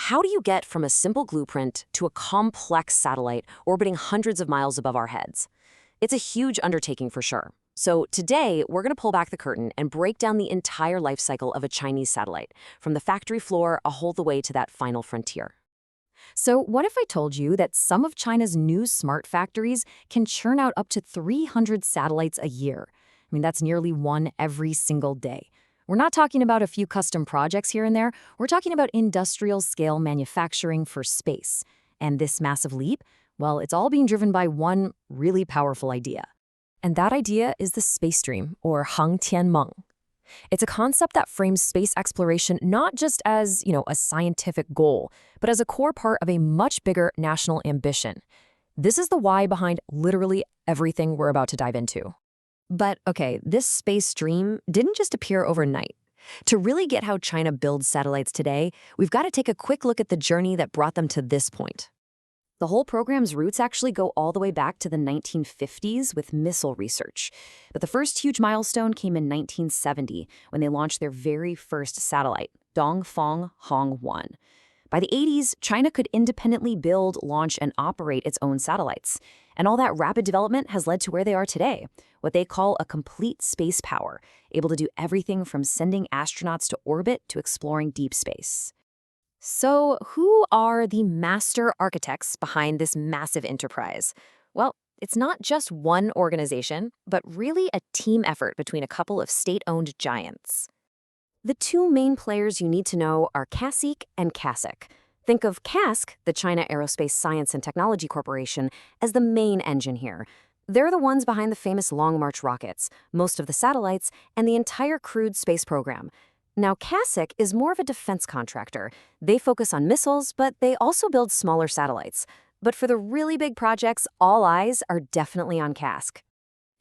how do you get from a simple blueprint to a complex satellite orbiting hundreds of miles above our heads? It's a huge undertaking for sure. So today, we're going to pull back the curtain and break down the entire life cycle of a Chinese satellite, from the factory floor all the way to that final frontier. So what if I told you that some of China's new smart factories can churn out up to 300 satellites a year? I mean, that's nearly one every single day. We're not talking about a few custom projects here and there. We're talking about industrial-scale manufacturing for space. And this massive leap, well, it's all being driven by one really powerful idea. And that idea is the space dream, or Hangtianmeng. It's a concept that frames space exploration not just as, a scientific goal, but as a core part of a much bigger national ambition. This is the why behind literally everything we're about to dive into. But okay, this space dream didn't just appear overnight. To really get how China builds satellites today, we've got to take a quick look at the journey that brought them to this point. The whole program's roots actually go all the way back to the 1950s with missile research. But the first huge milestone came in 1970 when they launched their very first satellite, Dongfang Hong-1. By the 80s, China could independently build, launch, and operate its own satellites. And all that rapid development has led to where they are today, what they call a complete space power, able to do everything from sending astronauts to orbit to exploring deep space. So who are the master architects behind this massive enterprise? Well, it's not just one organization, but really a team effort between a couple of state-owned giants. The two main players you need to know are CASIC and CASIC. Think of CASC, the China Aerospace Science and Technology Corporation, as the main engine here. They're the ones behind the famous Long March rockets, most of the satellites, and the entire crewed space program. Now, CASIC is more of a defense contractor. They focus on missiles, but they also build smaller satellites. But for the really big projects, all eyes are definitely on CASC.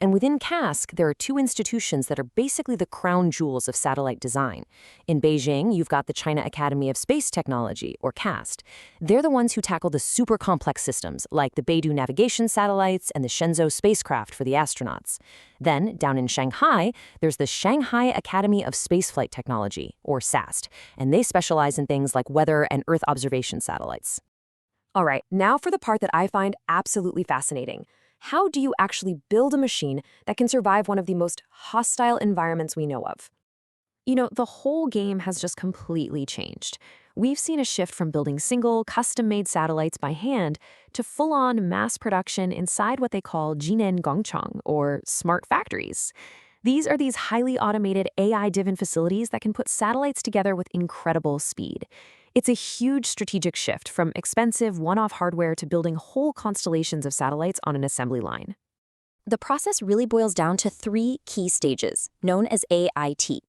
And within CASC, there are two institutions that are basically the crown jewels of satellite design. In Beijing, you've got the China Academy of Space Technology, or CAST. They're the ones who tackle the super complex systems, like the BeiDou navigation satellites and the Shenzhou spacecraft for the astronauts. Then, down in Shanghai, there's the Shanghai Academy of Spaceflight Technology, or SAST, and they specialize in things like weather and Earth observation satellites. All right, now for the part that I find absolutely fascinating. How do you actually build a machine that can survive one of the most hostile environments we know of? The whole game has just completely changed. We've seen a shift from building single, custom-made satellites by hand to full-on mass production inside what they call Jinen Gongchang, or smart factories. These are these highly automated AI-driven facilities that can put satellites together with incredible speed. It's a huge strategic shift from expensive one-off hardware to building whole constellations of satellites on an assembly line. The process really boils down to three key stages, known as AIT.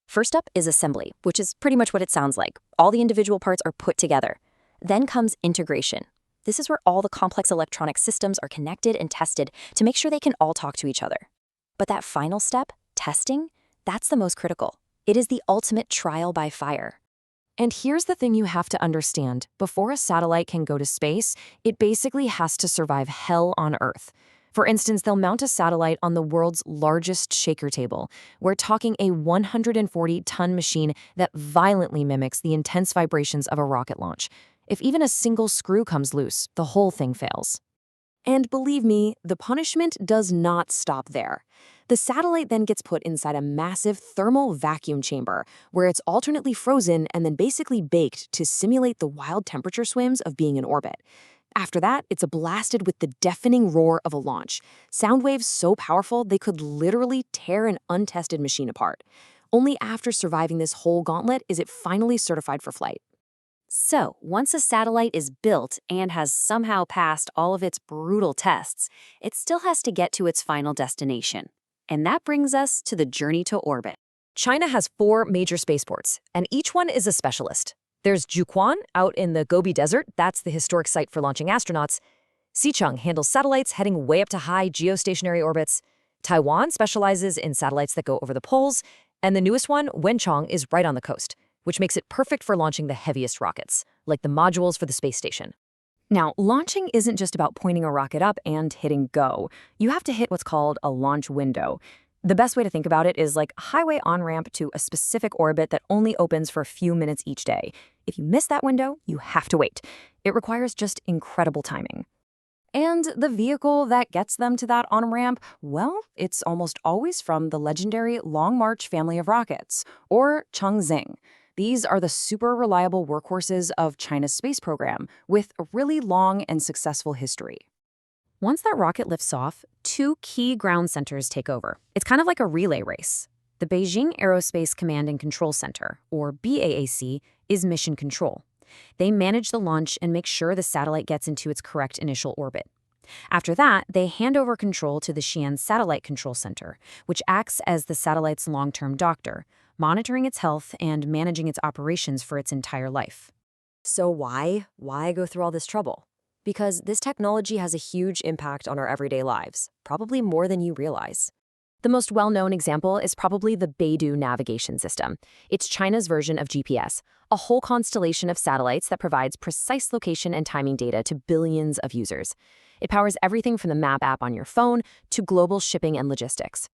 First up is assembly, which is pretty much what it sounds like. All the individual parts are put together. Then comes integration. This is where all the complex electronic systems are connected and tested to make sure they can all talk to each other. But that final step, testing, that's the most critical. It is the ultimate trial by fire. And here's the thing you have to understand. Before a satellite can go to space, it basically has to survive hell on Earth. For instance, they'll mount a satellite on the world's largest shaker table. We're talking a 140-ton machine that violently mimics the intense vibrations of a rocket launch. If even a single screw comes loose, the whole thing fails. And believe me, the punishment does not stop there. The satellite then gets put inside a massive thermal vacuum chamber, where it's alternately frozen and then basically baked to simulate the wild temperature swings of being in orbit. After that, it's blasted with the deafening roar of a launch, sound waves so powerful they could literally tear an untested machine apart. Only after surviving this whole gauntlet is it finally certified for flight. So, once a satellite is built and has somehow passed all of its brutal tests, it still has to get to its final destination. And that brings us to the journey to orbit. China has 4 major spaceports, and each one is a specialist. There's Jiuquan out in the Gobi Desert, that's the historic site for launching astronauts. Xicheng handles satellites heading way up to high geostationary orbits. Taiwan specializes in satellites that go over the poles. And the newest one, Wenchang, is right on the coast, which makes it perfect for launching the heaviest rockets, like the modules for the space station. Now, launching isn't just about pointing a rocket up and hitting go. You have to hit what's called a launch window. The best way to think about it is like a highway on-ramp to a specific orbit that only opens for a few minutes each day. If you miss that window, you have to wait. It requires just incredible timing. And the vehicle that gets them to that on-ramp, well, it's almost always from the legendary Long March family of rockets, or Chang'e. These are the super reliable workhorses of China's space program, with a really long and successful history. Once that rocket lifts off, two key ground centers take over. It's kind of like a relay race. The Beijing Aerospace Command and Control Center, or BAAC, is mission control. They manage the launch and make sure the satellite gets into its correct initial orbit. After that, they hand over control to the Xi'an Satellite Control Center, which acts as the satellite's long-term doctor, monitoring its health and managing its operations for its entire life. So why? Why go through all this trouble? Because this technology has a huge impact on our everyday lives, probably more than you realize. The most well-known example is probably the BeiDou navigation system. It's China's version of GPS, a whole constellation of satellites that provides precise location and timing data to billions of users. It powers everything from the map app on your phone to global shipping and logistics.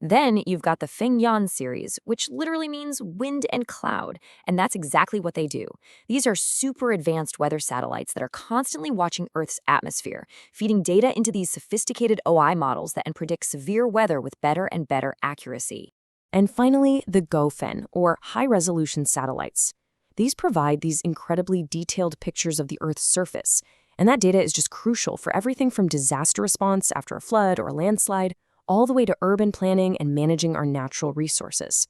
Then you've got the Fengyan series, which literally means wind and cloud, and that's exactly what they do. These are super advanced weather satellites that are constantly watching Earth's atmosphere, feeding data into these sophisticated OI models that can predict severe weather with better and better accuracy. And finally, the GoFen, or high-resolution satellites. These provide these incredibly detailed pictures of the Earth's surface, and that data is just crucial for everything from disaster response after a flood or a landslide, all the way to urban planning and managing our natural resources.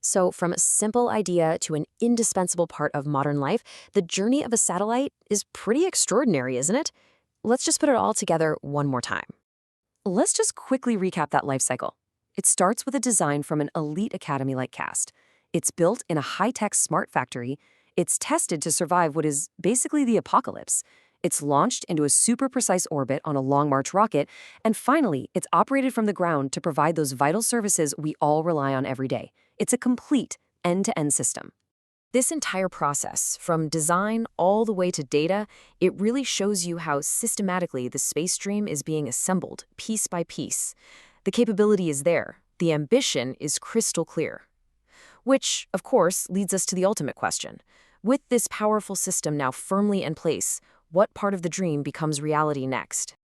So from a simple idea to an indispensable part of modern life, the journey of a satellite is pretty extraordinary, isn't it? Let's just put it all together one more time. Let's just quickly recap that life cycle. It starts with a design from an elite academy like CAST. It's built in a high-tech smart factory. It's tested to survive what is basically the apocalypse. It's launched into a super precise orbit on a Long March rocket, and finally, it's operated from the ground to provide those vital services we all rely on every day. It's a complete end-to-end system. This entire process, from design all the way to data, it really shows you how systematically the space dream is being assembled, piece by piece. The capability is there. The ambition is crystal clear. Which, of course, leads us to the ultimate question. With this powerful system now firmly in place, what part of the dream becomes reality next?